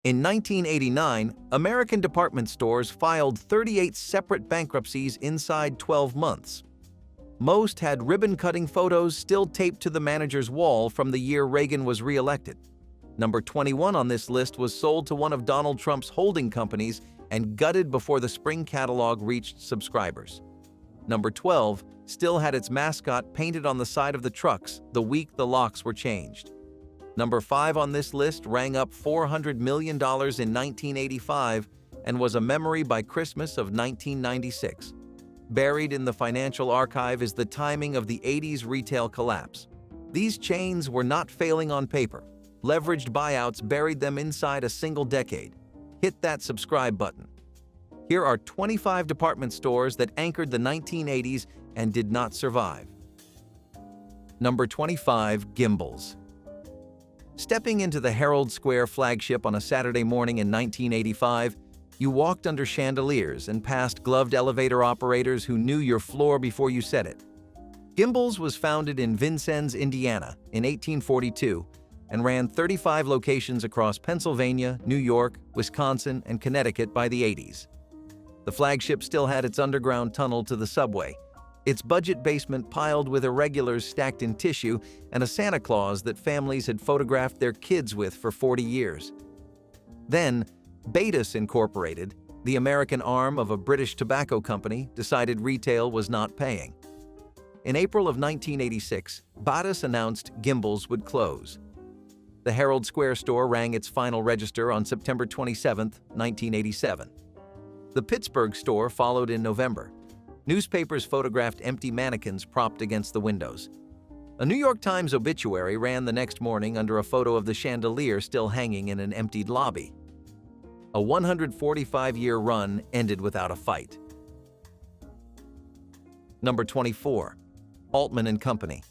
In 1989, American department stores filed 38 separate bankruptcies inside 12 months. Most had ribbon-cutting photos still taped to the manager's wall from the year Reagan was re-elected. Number 21 on this list was sold to one of Donald Trump's holding companies and gutted before the spring catalog reached subscribers. Number 12 still had its mascot painted on the side of the trucks the week the locks were changed. Number 5 on this list rang up $400 million in 1985 and was a memory by Christmas of 1996. Buried in the financial archive is the timing of the 80s retail collapse. These chains were not failing on paper. Leveraged buyouts buried them inside a single decade. Hit that subscribe button. Here are 25 department stores that anchored the 1980s and did not survive. Number 25, Gimbels. Stepping into the Herald Square flagship on a Saturday morning in 1985, you walked under chandeliers and past gloved elevator operators who knew your floor before you said it. Gimbels was founded in Vincennes, Indiana, in 1842 and ran 35 locations across Pennsylvania, New York, Wisconsin, and Connecticut by the 80s. The flagship still had its underground tunnel to the subway, its budget basement piled with irregulars stacked in tissue, and a Santa Claus that families had photographed their kids with for 40 years. Then, Betas Incorporated, the American arm of a British tobacco company, decided retail was not paying. In April of 1986, Betas announced Gimbels would close. The Herald Square store rang its final register on September 27, 1987. The Pittsburgh store followed in November. Newspapers photographed empty mannequins propped against the windows. A New York Times obituary ran the next morning under a photo of the chandelier still hanging in an emptied lobby. A 145-year run ended without a fight. Number 24. Altman & Company.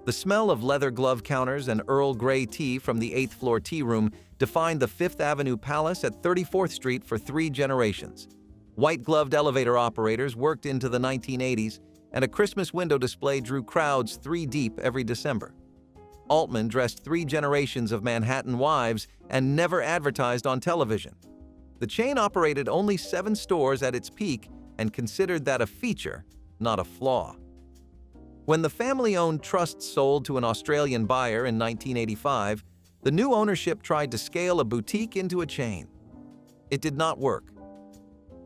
The smell of leather glove counters and Earl Grey tea from the 8th floor tea room defined the Fifth Avenue Palace at 34th Street for 3 generations. White-gloved elevator operators worked into the 1980s, and a Christmas window display drew crowds 3 deep every December. Altman dressed 3 generations of Manhattan wives and never advertised on television. The chain operated only 7 stores at its peak and considered that a feature, not a flaw. When the family-owned trust sold to an Australian buyer in 1985, the new ownership tried to scale a boutique into a chain. It did not work.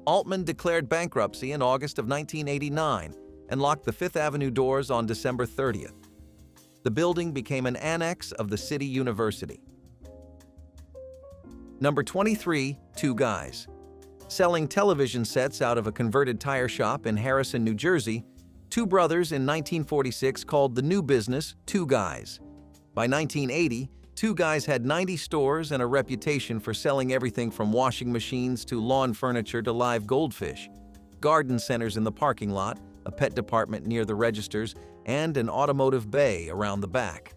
Altman declared bankruptcy in August of 1989 and locked the Fifth Avenue doors on December 30th. The building became an annex of the City University. Number 23, 2 Guys. Selling television sets out of a converted tire shop in Harrison, New Jersey, 2 brothers in 1946 called the new business 2 Guys. By 1980, 2 Guys had 90 stores and a reputation for selling everything from washing machines to lawn furniture to live goldfish, garden centers in the parking lot, a pet department near the registers, and an automotive bay around the back.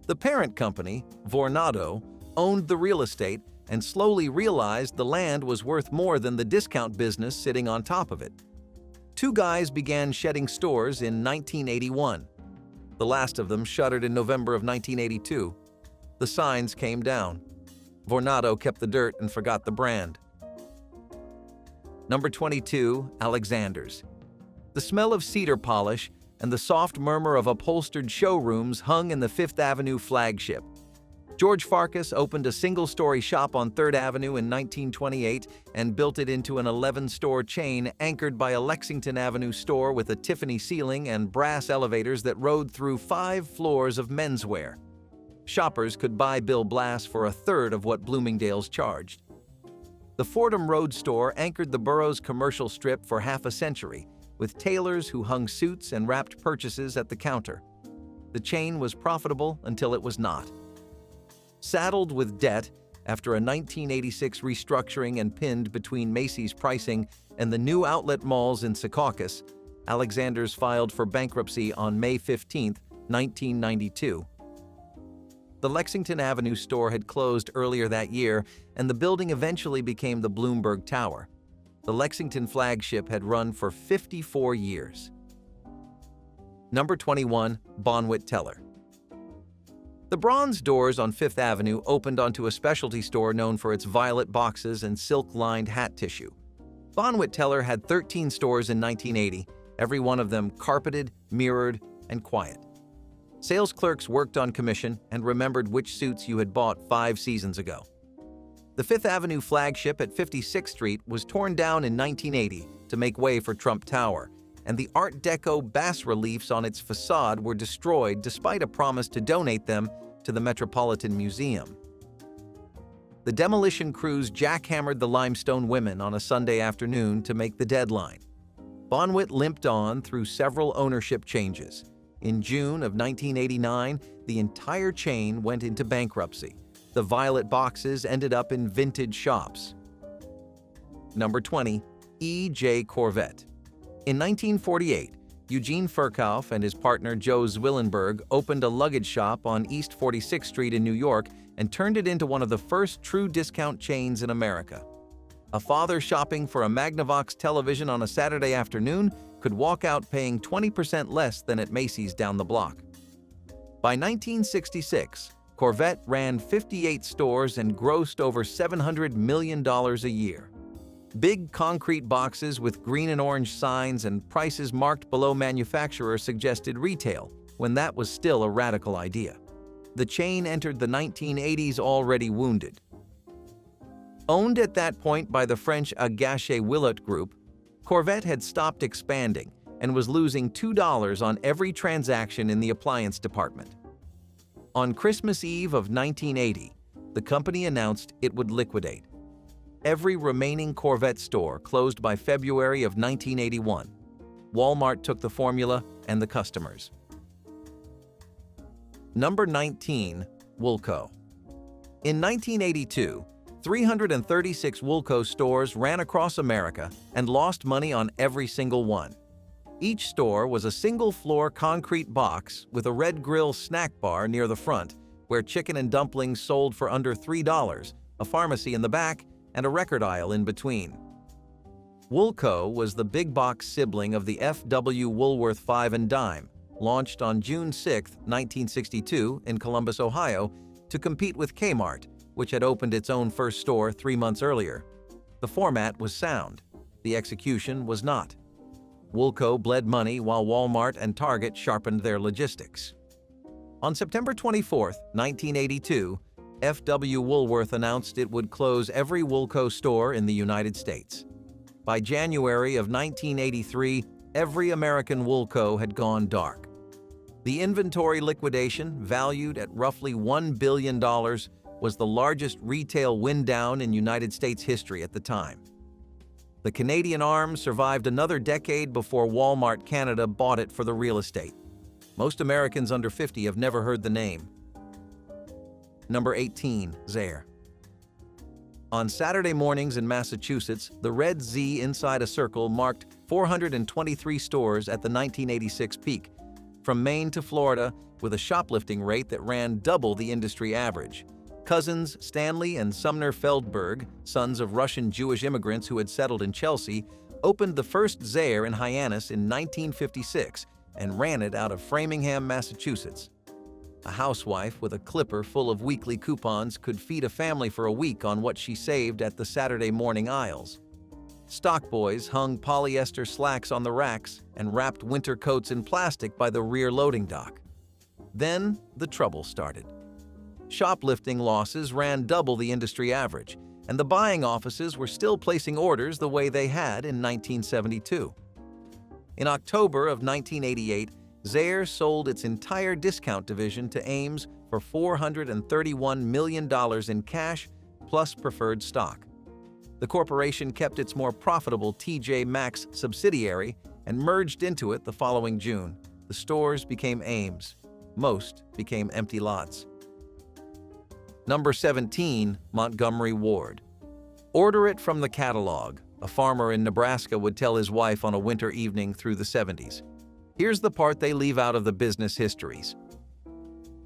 The parent company, Vornado, owned the real estate and slowly realized the land was worth more than the discount business sitting on top of it. 2 Guys began shedding stores in 1981. The last of them shuttered in November of 1982. The signs came down. Vornado kept the dirt and forgot the brand. Number 22, Alexander's. The smell of cedar polish and the soft murmur of upholstered showrooms hung in the Fifth Avenue flagship. George Farkas opened a single-story shop on 3rd Avenue in 1928 and built it into an 11-store chain anchored by a Lexington Avenue store with a Tiffany ceiling and brass elevators that rode through 5 floors of menswear. Shoppers could buy Bill Blass for 1/3 of what Bloomingdale's charged. The Fordham Road store anchored the borough's commercial strip for half a century, with tailors who hung suits and wrapped purchases at the counter. The chain was profitable until it was not. Saddled with debt after a 1986 restructuring and pinned between Macy's pricing and the new outlet malls in Secaucus, Alexander's filed for bankruptcy on May 15, 1992. The Lexington Avenue store had closed earlier that year, and the building eventually became the Bloomberg Tower. The Lexington flagship had run for 54 years. Number 21, Bonwit Teller. The bronze doors on Fifth Avenue opened onto a specialty store known for its violet boxes and silk-lined hat tissue. Bonwit Teller had 13 stores in 1980, every one of them carpeted, mirrored, and quiet. Sales clerks worked on commission and remembered which suits you had bought 5 seasons ago. The Fifth Avenue flagship at 56th Street was torn down in 1980 to make way for Trump Tower, and the Art Deco bas-reliefs on its facade were destroyed despite a promise to donate them to the Metropolitan Museum. The demolition crews jackhammered the limestone women on a Sunday afternoon to make the deadline. Bonwit limped on through several ownership changes. In June of 1989, the entire chain went into bankruptcy. The violet boxes ended up in vintage shops. Number 20. EJ Korvette. In 1948, Eugene Furkauf and his partner Joe Zwillenberg opened a luggage shop on East 46th Street in New York and turned it into one of the first true discount chains in America. A father shopping for a Magnavox television on a Saturday afternoon could walk out paying 20% less than at Macy's down the block. By 1966, Korvette ran 58 stores and grossed over $700 million a year. Big concrete boxes with green and orange signs and prices marked below manufacturer suggested retail, when that was still a radical idea. The chain entered the 1980s already wounded. Owned at that point by the French Agache Willot Group, Korvette had stopped expanding and was losing $2 on every transaction in the appliance department. On Christmas Eve of 1980, the company announced it would liquidate. Every remaining Korvette store closed by February of 1981. Walmart took the formula and the customers. Number 19. Woolco. In 1982, 336 Woolco stores ran across America and lost money on every single one. Each store was a single-floor concrete box with a red grill snack bar near the front, where chicken and dumplings sold for under $3, a pharmacy in the back, and a record aisle in between. Woolco was the big box sibling of the F.W. Woolworth Five and Dime, launched on June 6, 1962 in Columbus, Ohio, to compete with Kmart, which had opened its own first store 3 months earlier. The format was sound. The execution was not. Woolco bled money while Walmart and Target sharpened their logistics. On September 24, 1982, F.W. Woolworth announced it would close every Woolco store in the United States. By January of 1983, every American Woolco had gone dark. The inventory liquidation, valued at roughly $1 billion, was the largest retail wind-down in United States history at the time. The Canadian arm survived another decade before Walmart Canada bought it for the real estate. Most Americans under 50 have never heard the name. Number 18. Zayre. On Saturday mornings in Massachusetts, the red Z inside a circle marked 423 stores at the 1986 peak, from Maine to Florida, with a shoplifting rate that ran double the industry average. Cousins Stanley and Sumner Feldberg, sons of Russian Jewish immigrants who had settled in Chelsea, opened the first Zayre in Hyannis in 1956 and ran it out of Framingham, Massachusetts. A housewife with a clipper full of weekly coupons could feed a family for a week on what she saved at the Saturday morning aisles. Stock boys hung polyester slacks on the racks and wrapped winter coats in plastic by the rear loading dock. Then the trouble started. Shoplifting losses ran double the industry average, and the buying offices were still placing orders the way they had in 1972. In October of 1988, Zayre sold its entire discount division to Ames for $431 million in cash plus preferred stock. The corporation kept its more profitable TJ Maxx subsidiary and merged into it the following June. The stores became Ames. Most became empty lots. Number 17. Montgomery Ward. Order it from the catalog, a farmer in Nebraska would tell his wife on a winter evening through the 70s. Here's the part they leave out of the business histories.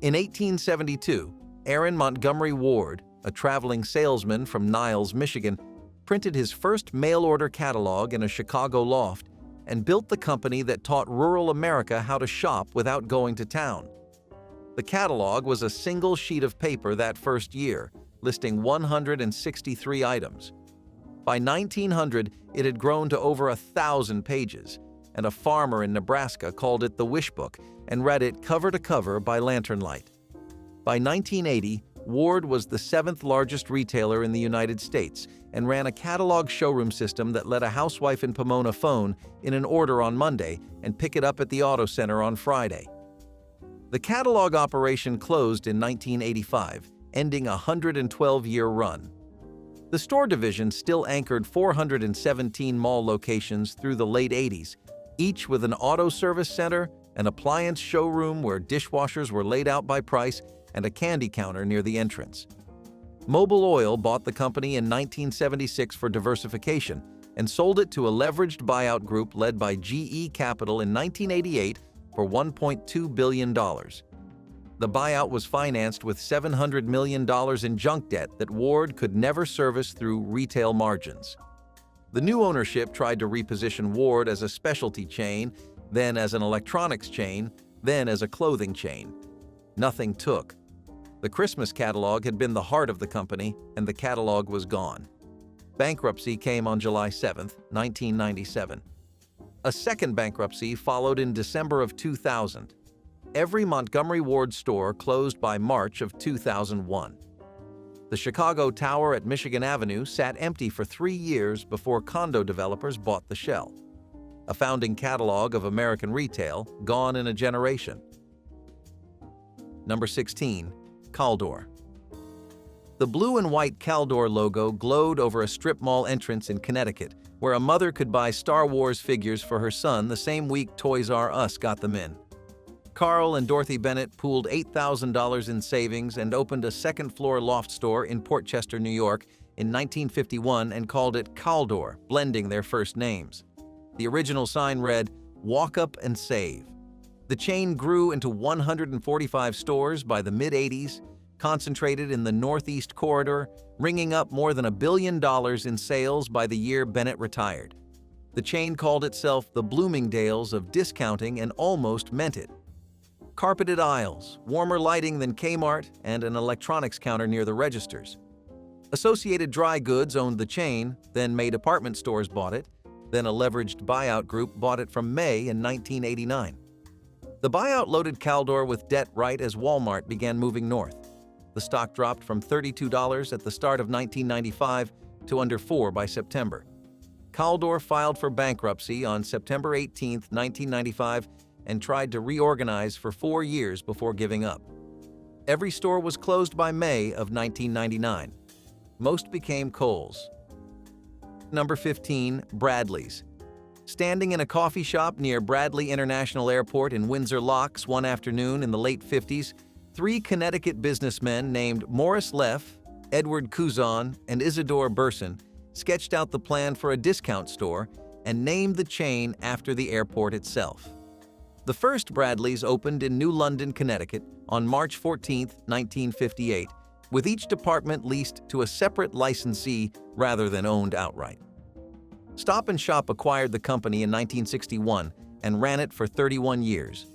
In 1872, Aaron Montgomery Ward, a traveling salesman from Niles, Michigan, printed his first mail-order catalog in a Chicago loft and built the company that taught rural America how to shop without going to town. The catalog was a single sheet of paper that first year, listing 163 items. By 1900, it had grown to over 1,000 pages, and a farmer in Nebraska called it the Wish Book and read it cover to cover by lantern light. By 1980, Ward was the 7th largest retailer in the United States and ran a catalog showroom system that let a housewife in Pomona phone in an order on Monday and pick it up at the auto center on Friday. The catalog operation closed in 1985, ending a 112-year run. The store division still anchored 417 mall locations through the late 80s, each with an auto service center, an appliance showroom where dishwashers were laid out by price, and a candy counter near the entrance. Mobil Oil bought the company in 1976 for diversification and sold it to a leveraged buyout group led by GE Capital in 1988 for $1.2 billion. The buyout was financed with $700 million in junk debt that Ward could never service through retail margins. The new ownership tried to reposition Ward as a specialty chain, then as an electronics chain, then as a clothing chain. Nothing took. The Christmas catalog had been the heart of the company, and the catalog was gone. Bankruptcy came on July 7, 1997. A second bankruptcy followed in December of 2000. Every Montgomery Ward store closed by March of 2001. The Chicago Tower at Michigan Avenue sat empty for 3 years before condo developers bought the shell. A founding catalog of American retail, gone in a generation. Number 16. Caldor. The blue and white Caldor logo glowed over a strip mall entrance in Connecticut, where a mother could buy Star Wars figures for her son the same week Toys R Us got them in. Carl and Dorothy Bennett pooled $8,000 in savings and opened a second-floor loft store in Port Chester, New York in 1951 and called it Caldor, blending their first names. The original sign read, "Walk up and save." The chain grew into 145 stores by the mid-80s, concentrated in the Northeast Corridor, ringing up more than $1 billion in sales by the year Bennett retired. The chain called itself the Bloomingdale's of discounting and almost meant it. Carpeted aisles, warmer lighting than Kmart, and an electronics counter near the registers. Associated Dry Goods owned the chain, then May Department Stores bought it, then a leveraged buyout group bought it from May in 1989. The buyout loaded Caldor with debt right as Walmart began moving north. The stock dropped from $32 at the start of 1995 to under $4 by September. Caldor filed for bankruptcy on September 18, 1995, and tried to reorganize for 4 years before giving up. Every store was closed by May of 1999. Most became Kohl's. Number 15. Bradley's. Standing in a coffee shop near Bradley International Airport in Windsor Locks one afternoon in the late 50s, 3 Connecticut businessmen named Morris Leff, Edward Curzon, and Isidore Burson sketched out the plan for a discount store and named the chain after the airport itself. The first Bradley's opened in New London, Connecticut on March 14, 1958, with each department leased to a separate licensee rather than owned outright. Stop & Shop acquired the company in 1961 and ran it for 31 years.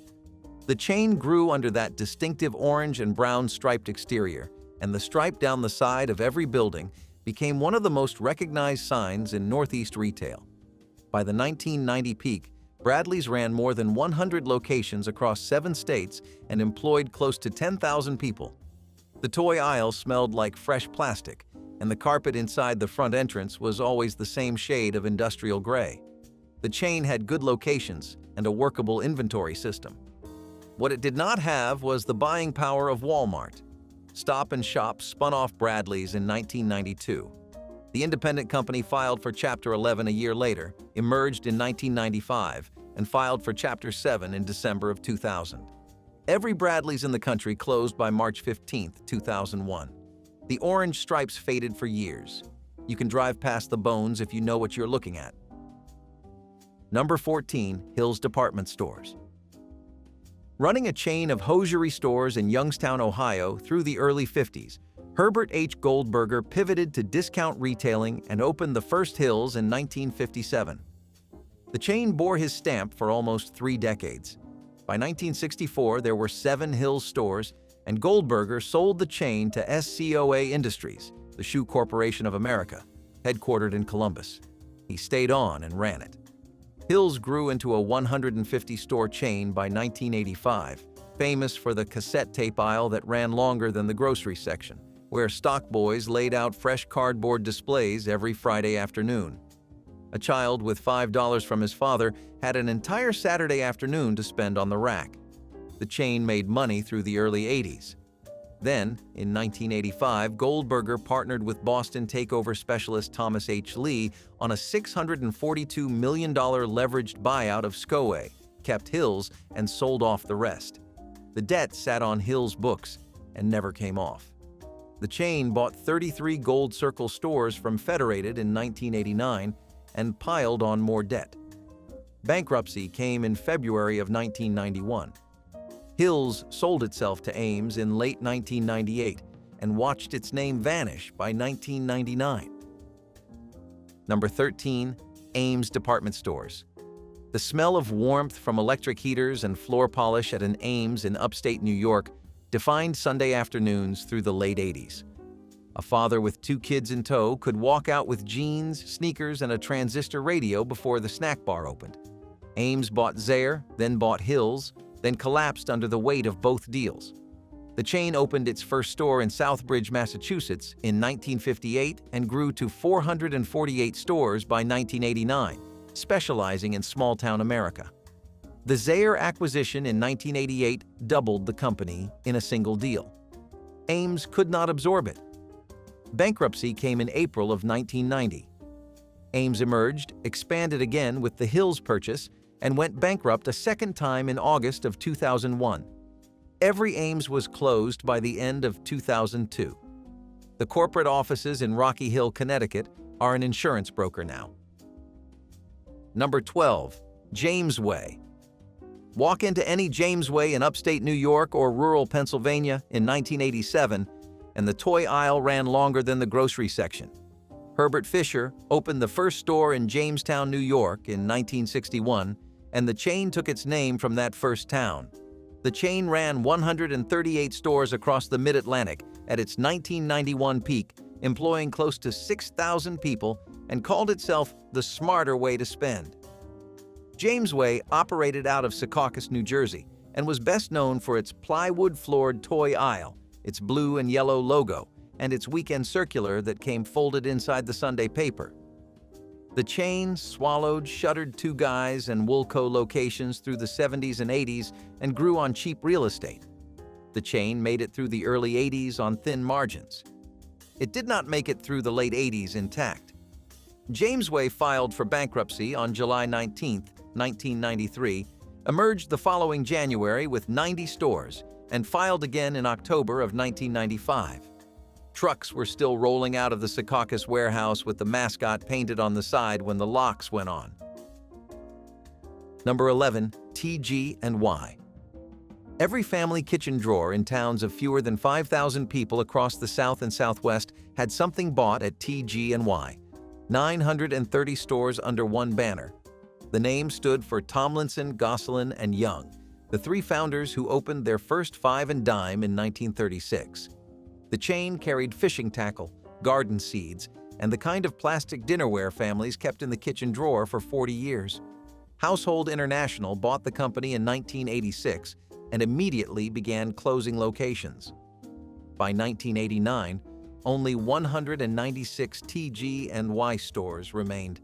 The chain grew under that distinctive orange and brown striped exterior, and the stripe down the side of every building became one of the most recognized signs in Northeast retail. By the 1990 peak, Bradley's ran more than 100 locations across 7 states and employed close to 10,000 people. The toy aisle smelled like fresh plastic, and the carpet inside the front entrance was always the same shade of industrial gray. The chain had good locations and a workable inventory system. What it did not have was the buying power of Walmart. Stop & Shop spun off Bradley's in 1992. The independent company filed for Chapter 11 a year later, emerged in 1995, and filed for Chapter 7 in December of 2000. Every Bradley's in the country closed by March 15, 2001. The orange stripes faded for years. You can drive past the bones if you know what you're looking at. Number 14. Hills Department Stores. Running a chain of hosiery stores in Youngstown, Ohio through the early 50s, Herbert H. Goldberger pivoted to discount retailing and opened the first Hills in 1957. The chain bore his stamp for almost 3 decades. By 1964, there were 7 Hills stores, and Goldberger sold the chain to SCOA Industries, the Shoe Corporation of America, headquartered in Columbus. He stayed on and ran it. Hills grew into a 150-store chain by 1985, famous for the cassette tape aisle that ran longer than the grocery section, where stock boys laid out fresh cardboard displays every Friday afternoon. A child with $5 from his father had an entire Saturday afternoon to spend on the rack. The chain made money through the early 80s. Then, in 1985, Goldberger partnered with Boston takeover specialist Thomas H. Lee on a $642 million leveraged buyout of SCOA, kept Hills, and sold off the rest. The debt sat on Hills' books and never came off. The chain bought 33 Gold Circle stores from Federated in 1989 and piled on more debt. Bankruptcy came in February of 1991. Hills sold itself to Ames in late 1998 and watched its name vanish by 1999. Number 13. Ames Department Stores. The smell of warmth from electric heaters and floor polish at an Ames in upstate New York defined Sunday afternoons through the late 80s. A father with 2 kids in tow could walk out with jeans, sneakers, and a transistor radio before the snack bar opened. Ames bought Zayre, then bought Hills, then collapsed under the weight of both deals. The chain opened its first store in Southbridge, Massachusetts in 1958 and grew to 448 stores by 1989, specializing in small-town America. The Zayre acquisition in 1988 doubled the company in a single deal. Ames could not absorb it. Bankruptcy came in April of 1990. Ames emerged, expanded again with the Hills purchase, and went bankrupt a second time in August of 2001. Every Ames was closed by the end of 2002. The corporate offices in Rocky Hill, Connecticut, are an insurance broker now. Number 12. Jamesway. Walk into any Jamesway in upstate New York or rural Pennsylvania in 1987, and the toy aisle ran longer than the grocery section. Herbert Fisher opened the first store in Jamestown, New York in 1961, and the chain took its name from that first town. The chain ran 138 stores across the Mid-Atlantic at its 1991 peak, employing close to 6,000 people, and called itself the smarter way to spend. Jamesway operated out of Secaucus, New Jersey, and was best known for its plywood-floored toy aisle, its blue and yellow logo, and its weekend circular that came folded inside the Sunday paper. The chain swallowed shuttered Two Guys and Woolco locations through the 70s and 80s and grew on cheap real estate. The chain made it through the early 80s on thin margins. It did not make it through the late 80s intact. Jamesway filed for bankruptcy on July 19, 1993, emerged the following January with 90 stores, and filed again in October of 1995. Trucks were still rolling out of the Secaucus warehouse with the mascot painted on the side when the locks went on. Number 11. TG&Y. Every family kitchen drawer in towns of fewer than 5,000 people across the South and Southwest had something bought at TG&Y. 930 stores under one banner. The name stood for Tomlinson, Gosselin, and Young, the 3 founders who opened their first Five and Dime in 1936. The chain carried fishing tackle, garden seeds, and the kind of plastic dinnerware families kept in the kitchen drawer for 40 years. Household International bought the company in 1986 and immediately began closing locations. By 1989, only 196 TG&Y stores remained.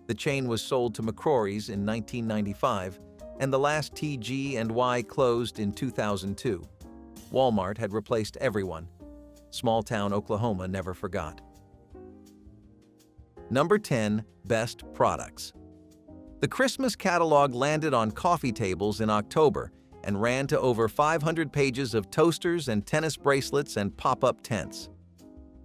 The chain was sold to McCrory's in 1995, and the last TG&Y closed in 2002. Walmart had replaced everyone. Small-town Oklahoma never forgot. Number 10. Best Products. The Christmas catalog landed on coffee tables in October and ran to over 500 pages of toasters and tennis bracelets and pop-up tents.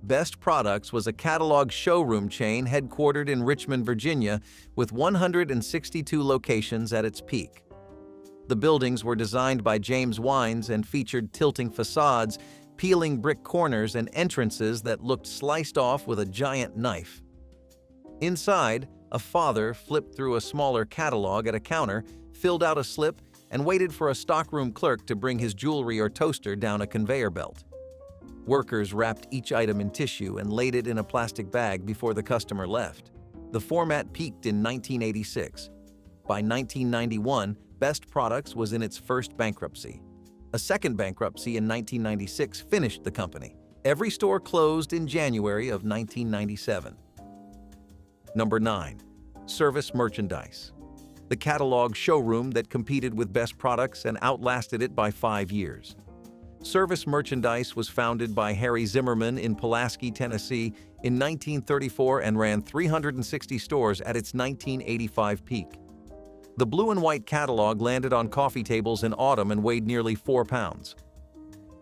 Best Products was a catalog showroom chain headquartered in Richmond, Virginia, with 162 locations at its peak. The buildings were designed by James Wines and featured tilting facades, peeling brick corners, and entrances that looked sliced off with a giant knife. Inside, a father flipped through a smaller catalog at a counter, filled out a slip, and waited for a stockroom clerk to bring his jewelry or toaster down a conveyor belt. Workers wrapped each item in tissue and laid it in a plastic bag before the customer left. The format peaked in 1986. By 1991, Best Products was in its first bankruptcy. A second bankruptcy in 1996 finished the company. Every store closed in January of 1997. Number 9. Service Merchandise. The catalog showroom that competed with Best Products and outlasted it by 5 years. Service Merchandise was founded by Harry Zimmerman in Pulaski, Tennessee in 1934 and ran 360 stores at its 1985 peak. The blue and white catalog landed on coffee tables in autumn and weighed nearly 4 pounds.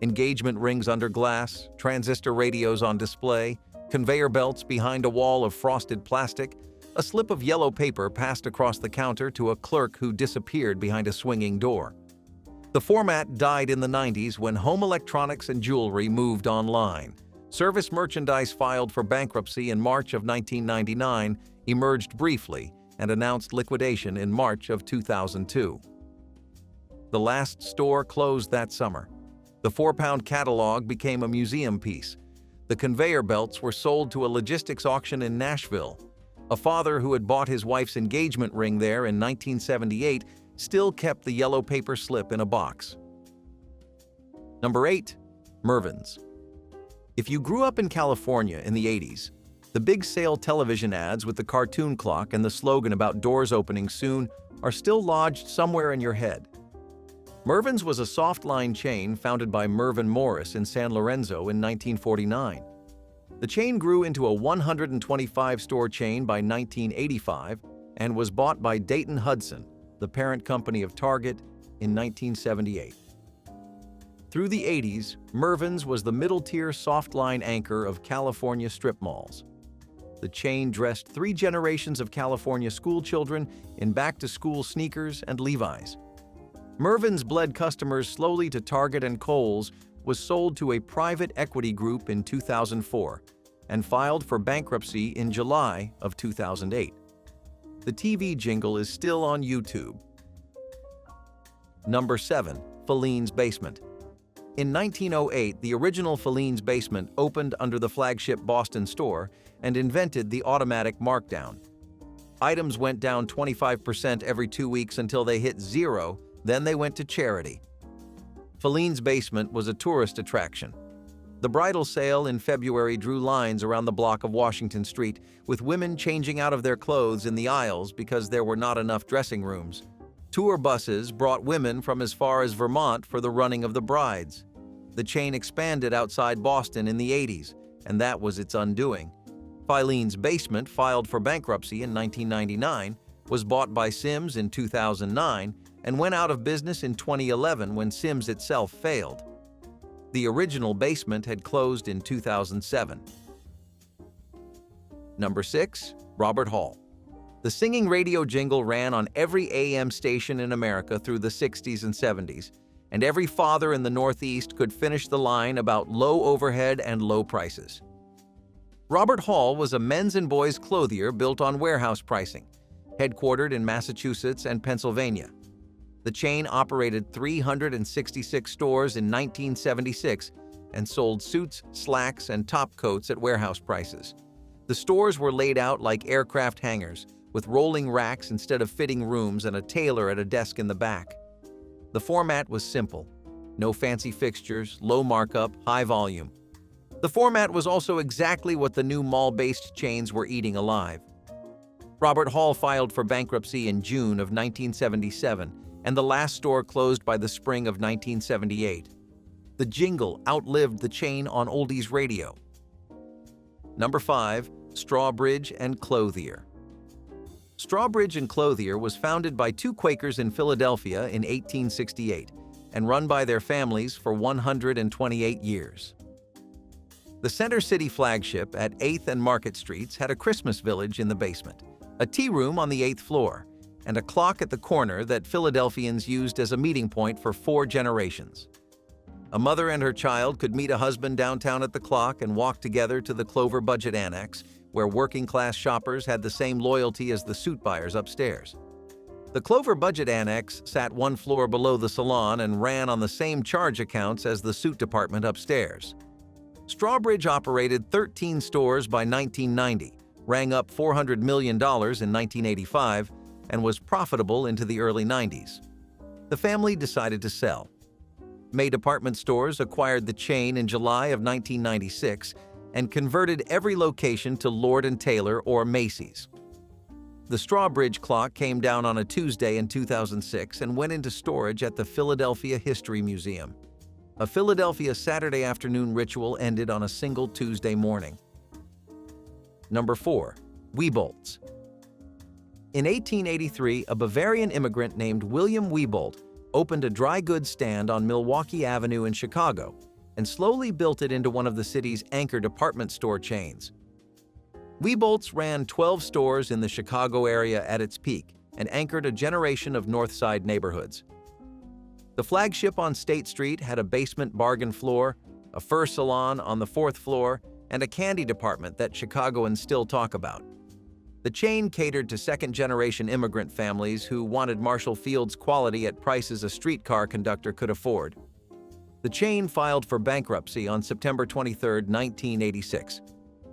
Engagement rings under glass, transistor radios on display, conveyor belts behind a wall of frosted plastic, a slip of yellow paper passed across the counter to a clerk who disappeared behind a swinging door. The format died in the 90s when home electronics and jewelry moved online. Service Merchandise filed for bankruptcy in March of 1999, emerged briefly, and announced liquidation in March of 2002. The last store closed that summer. The 4-pound catalog became a museum piece. The conveyor belts were sold to a logistics auction in Nashville. A father who had bought his wife's engagement ring there in 1978 still kept the yellow paper slip in a box. Number 8. Mervyns. If you grew up in California in the 80s, the big sale television ads with the cartoon clock and the slogan about doors opening soon are still lodged somewhere in your head. Mervyns was a soft-line chain founded by Mervyn Morris in San Lorenzo in 1949. The chain grew into a 125-store chain by 1985 and was bought by Dayton Hudson, the parent company of Target, in 1978. Through the 80s, Mervyns was the middle-tier soft-line anchor of California strip malls. The chain dressed 3 generations of California schoolchildren in back-to-school sneakers and Levi's. Mervyns bled customers slowly to Target and Kohl's, was sold to a private equity group in 2004, and filed for bankruptcy in July of 2008. The TV jingle is still on YouTube. Number 7. Filene's Basement. In 1908, the original Filene's Basement opened under the flagship Boston store and invented the automatic markdown. Items went down 25% every 2 weeks until they hit zero, then they went to charity. Filene's Basement was a tourist attraction. The bridal sale in February drew lines around the block of Washington Street, with women changing out of their clothes in the aisles because there were not enough dressing rooms. Tour buses brought women from as far as Vermont for the running of the brides. The chain expanded outside Boston in the 80s, and that was its undoing. Filene's Basement filed for bankruptcy in 1999, was bought by Sims in 2009, and went out of business in 2011 when Sims itself failed. The original basement had closed in 2007. Number 6. Robert Hall. The singing radio jingle ran on every AM station in America through the 60s and 70s, and every father in the Northeast could finish the line about low overhead and low prices. Robert Hall was a men's and boys' clothier built on warehouse pricing, headquartered in Massachusetts and Pennsylvania. The chain operated 366 stores in 1976 and sold suits, slacks, and top coats at warehouse prices. The stores were laid out like aircraft hangars, with rolling racks instead of fitting rooms and a tailor at a desk in the back. The format was simple. No fancy fixtures, low markup, high volume. The format was also exactly what the new mall-based chains were eating alive. Robert Hall filed for bankruptcy in June of 1977, and the last store closed by the spring of 1978. The jingle outlived the chain on oldies radio. Number 5. Strawbridge and Clothier. Strawbridge and Clothier was founded by 2 Quakers in Philadelphia in 1868 and run by their families for 128 years. The Center City flagship at 8th and Market Streets had a Christmas village in the basement, a tea room on the 8th floor, and a clock at the corner that Philadelphians used as a meeting point for 4 generations. A mother and her child could meet a husband downtown at the clock and walk together to the Clover Budget Annex, where working-class shoppers had the same loyalty as the suit buyers upstairs. The Clover Budget Annex sat one floor below the salon and ran on the same charge accounts as the suit department upstairs. Strawbridge operated 13 stores by 1990, rang up $400 million in 1985, and was profitable into the early 90s. The family decided to sell. May Department Stores acquired the chain in July of 1996 and converted every location to Lord & Taylor or Macy's. The Strawbridge clock came down on a Tuesday in 2006 and went into storage at the Philadelphia History Museum. A Philadelphia Saturday afternoon ritual ended on a single Tuesday morning. Number 4. Wieboldts. In 1883, a Bavarian immigrant named William Wiebold opened a dry goods stand on Milwaukee Avenue in Chicago and slowly built it into one of the city's anchor department store chains. Wieboldts ran 12 stores in the Chicago area at its peak and anchored a generation of North Side neighborhoods. The flagship on State Street had a basement bargain floor, a fur salon on the 4th floor, and a candy department that Chicagoans still talk about. The chain catered to second-generation immigrant families who wanted Marshall Field's quality at prices a streetcar conductor could afford. The chain filed for bankruptcy on September 23, 1986.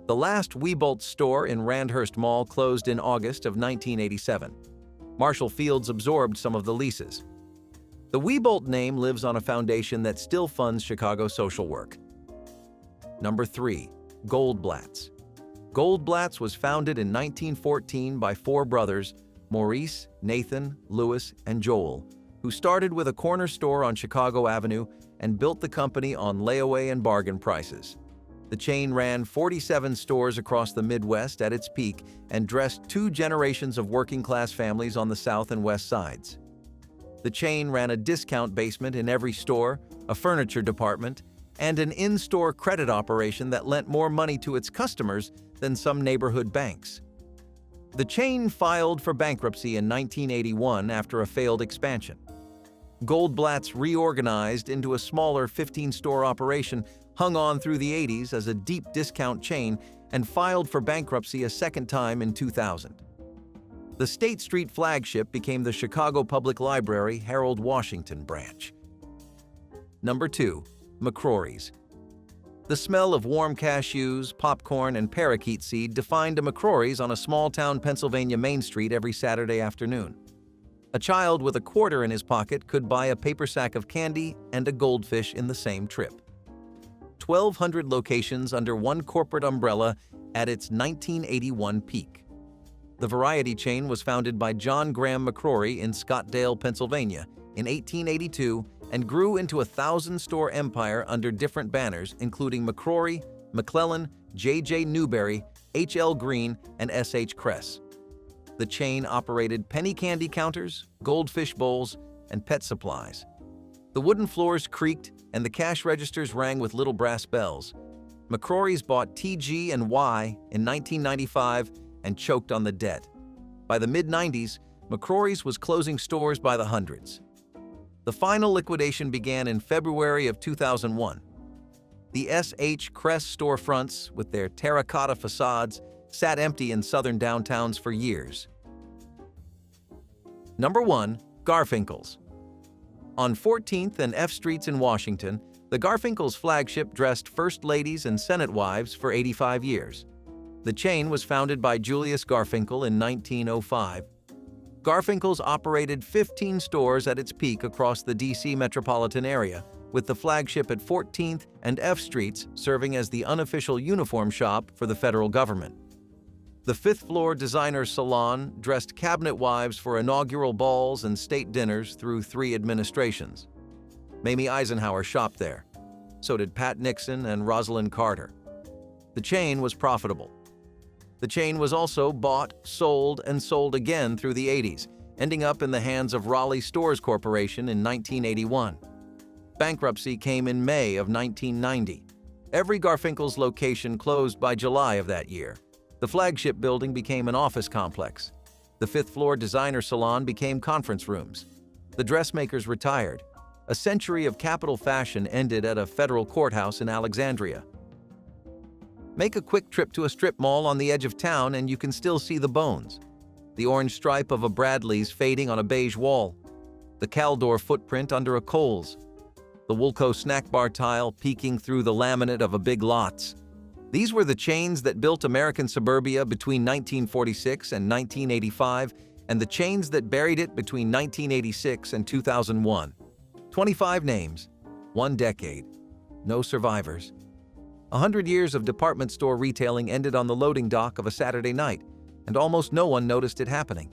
The last Wieboldts store in Randhurst Mall closed in August of 1987. Marshall Fields absorbed some of the leases. The Wiebold name lives on a foundation that still funds Chicago social work. Number 3. Goldblatt's. Goldblatt's was founded in 1914 by 4 brothers, Maurice, Nathan, Louis, and Joel, who started with a corner store on Chicago Avenue and built the company on layaway and bargain prices. The chain ran 47 stores across the Midwest at its peak and dressed 2 generations of working-class families on the South and West sides. The chain ran a discount basement in every store, a furniture department, and an in-store credit operation that lent more money to its customers than some neighborhood banks. The chain filed for bankruptcy in 1981 after a failed expansion. Goldblatt's reorganized into a smaller 15-store operation, hung on through the 80s as a deep discount chain, and filed for bankruptcy a second time in 2000. The State Street flagship became the Chicago Public Library Harold Washington branch. Number 2. McCrory's. The smell of warm cashews, popcorn, and parakeet seed defined a McCrory's on a small-town Pennsylvania Main Street every Saturday afternoon. A child with a quarter in his pocket could buy a paper sack of candy and a goldfish in the same trip. 1,200 locations under one corporate umbrella at its 1981 peak. The variety chain was founded by John Graham McCrory in Scottdale, Pennsylvania, in 1882 and grew into a 1,000-store empire under different banners including McCrory, McClellan, J.J. Newberry, H.L. Green, and S.H. Kress. The chain operated penny candy counters, goldfish bowls, and pet supplies. The wooden floors creaked and the cash registers rang with little brass bells. McCrory's bought TG&Y in 1995 and choked on the debt. By the mid-90s, McCrory's was closing stores by the hundreds. The final liquidation began in February of 2001. The S.H. Kress storefronts, with their terracotta facades, sat empty in southern downtowns for years. Number 1. Garfinkel's. On 14th and F Streets in Washington, the Garfinkel's flagship dressed first ladies and Senate wives for 85 years. The chain was founded by Julius Garfinkel in 1905. Garfinkel's operated 15 stores at its peak across the D.C. metropolitan area, with the flagship at 14th and F Streets serving as the unofficial uniform shop for the federal government. The 5th-floor designer salon dressed cabinet wives for inaugural balls and state dinners through 3 administrations. Mamie Eisenhower shopped there. So did Pat Nixon and Rosalind Carter. The chain was profitable. The chain was also bought, sold, and sold again through the 80s, ending up in the hands of Raleigh Stores Corporation in 1981. Bankruptcy came in May of 1990. Every Garfinkel's location closed by July of that year. The flagship building became an office complex. The 5th-floor designer salon became conference rooms. The dressmakers retired. A century of capital fashion ended at a federal courthouse in Alexandria. Make a quick trip to a strip mall on the edge of town and you can still see the bones. the orange stripe of a Bradley's fading on a beige wall, the Caldor footprint under a Kohl's, the Woolco snack bar tile peeking through the laminate of a Big Lots. These were the chains that built American suburbia between 1946 and 1985, and the chains that buried it between 1986 and 2001. 25 names, 1 decade, no survivors. 100 years of department store retailing ended on the loading dock of a Saturday night, and almost no one noticed it happening.